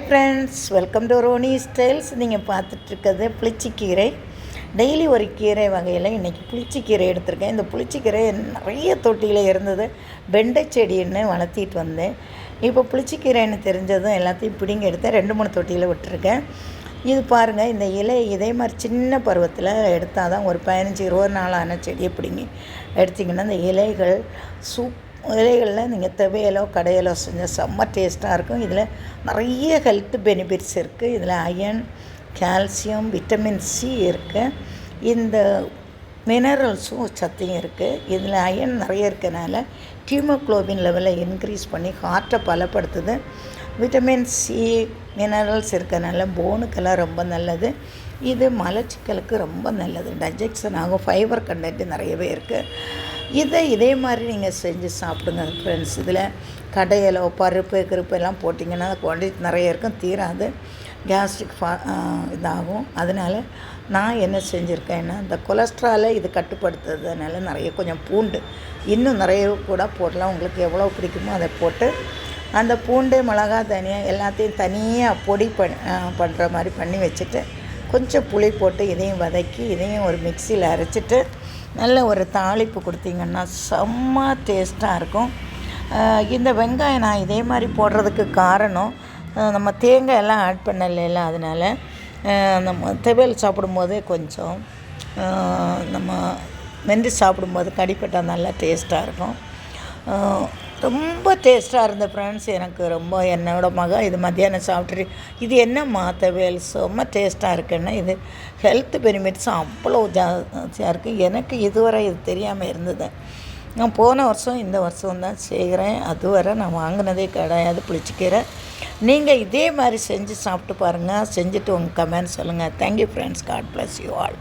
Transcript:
Friends, welcome to Roni styles. நீங்கள் பார்த்துட்ருக்கிறது புளிச்சிக்கீரை. Daily ஒரு கீரை வகையில் இன்றைக்கி புளிச்சிக்கீரை எடுத்திருக்கேன். இந்த புளிச்சிக்கீரை நிறைய தொட்டியில் இருந்தது. வெண்டை செடின்னு வளர்த்திட்டு வந்தேன். இப்போ புளிச்சிக்கீரைன்னு தெரிஞ்சதும் எல்லாத்தையும் பிடிங்கி எடுத்தேன். 2-3 தொட்டியில் விட்டுருக்கேன். இது பாருங்கள், இந்த இலை இதே மாதிரி சின்ன பருவத்தில் எடுத்தால் தான் ஒரு 15-20 நாளான செடியை பிடிங்கி எடுத்திங்கன்னா இந்த இலைகள் இலைகளில் நீங்கள் துவையலோ கடையலோ செஞ்சால் செம்ம டேஸ்ட்டாக இருக்கும். இதில் நிறைய ஹெல்த் பெனிஃபிட்ஸ் இருக்குது. இதில் அயன், கால்சியம், விட்டமின் சி இருக்குது. இந்த மினரல்ஸும் சத்தையும் இருக்குது. இதில் அயன் நிறைய இருக்கனால ஹீமோக்ளோபின் லெவலை இன்க்ரீஸ் பண்ணி ஹார்ட்டை பலப்படுத்துது. விட்டமின் சி மினரல்ஸ் இருக்கனால போனுக்கெல்லாம் ரொம்ப நல்லது. இது மலச்சிக்கலுக்கு ரொம்ப நல்லது. டைஜெக்ஷன் ஆகும். ஃபைபர் கண்டென்ட்டு நிறையவே இருக்குது. இதே மாதிரி நீங்கள் செஞ்சு சாப்பிடுங்க ஃப்ரெண்ட்ஸ். இதில் கடையலோ பருப்பு எல்லாம் போட்டிங்கன்னா குவான்டிட்டி நிறைய இருக்கும், தீராது. கேஸ்ட்ரிக் இதாகும். அதனால் நான் என்ன செஞ்சுருக்கேன்னா, இந்த கொலஸ்ட்ராலை இது கட்டுப்படுத்துறதுனால நிறைய கொஞ்சம் பூண்டு இன்னும் நிறைய கூட போடலாம். உங்களுக்கு எவ்வளோ பிடிக்குமோ அதை போட்டு அந்த பூண்டு, மிளகா, தனியா எல்லாத்தையும் தனியாக பொடி பண்ணுற மாதிரி பண்ணி வச்சுட்டு கொஞ்சம் புளி போட்டு இதையும் வதக்கி இதையும் ஒரு மிக்சியில் அரைச்சிட்டு நல்ல ஒரு தாளிப்பு கொடுத்தீங்கன்னா செம்ம டேஸ்ட்டாக இருக்கும். இந்த வெங்காயம் நான் இதே மாதிரி போடுறதுக்கு காரணம், நம்ம தேங்காய் எல்லாம் ஆட் பண்ணல. அதனால் நம்ம துவையல் சாப்பிடும்போது கொஞ்சம் நம்ம மென்று சாப்பிடும்போது கடிப்பட்டால் நல்லா டேஸ்ட்டாக இருக்கும். ரொம்ப டேஸ்ட்டாக இருந்த ஃப்ரெண்ட்ஸ். எனக்கு ரொம்ப என்னோட மகன் இது மத்தியானம் சாப்பிட்டுட்டு இது என்னம்மா துவையல் செம்ம டேஸ்ட்டாக இருக்குன்னா, இது ஹெல்த் பெனிஃபிட்ஸ் அவ்வளோ ஜாஸ்தியாக இருக்குது. எனக்கு இதுவரை இது தெரியாமல் இருந்தது. நான் போன வருஷம் இந்த வருஷம் தான் செய்கிறேன். அதுவரை நான் வாங்கினதே கிடையாது புளிச்சிக்கீரை. நீங்கள் இதே மாதிரி செஞ்சு சாப்பிட்டு பாருங்கள். செஞ்சுட்டு உங்கள் கமெண்ட் சொல்லுங்கள். Thank you friends. God bless you all.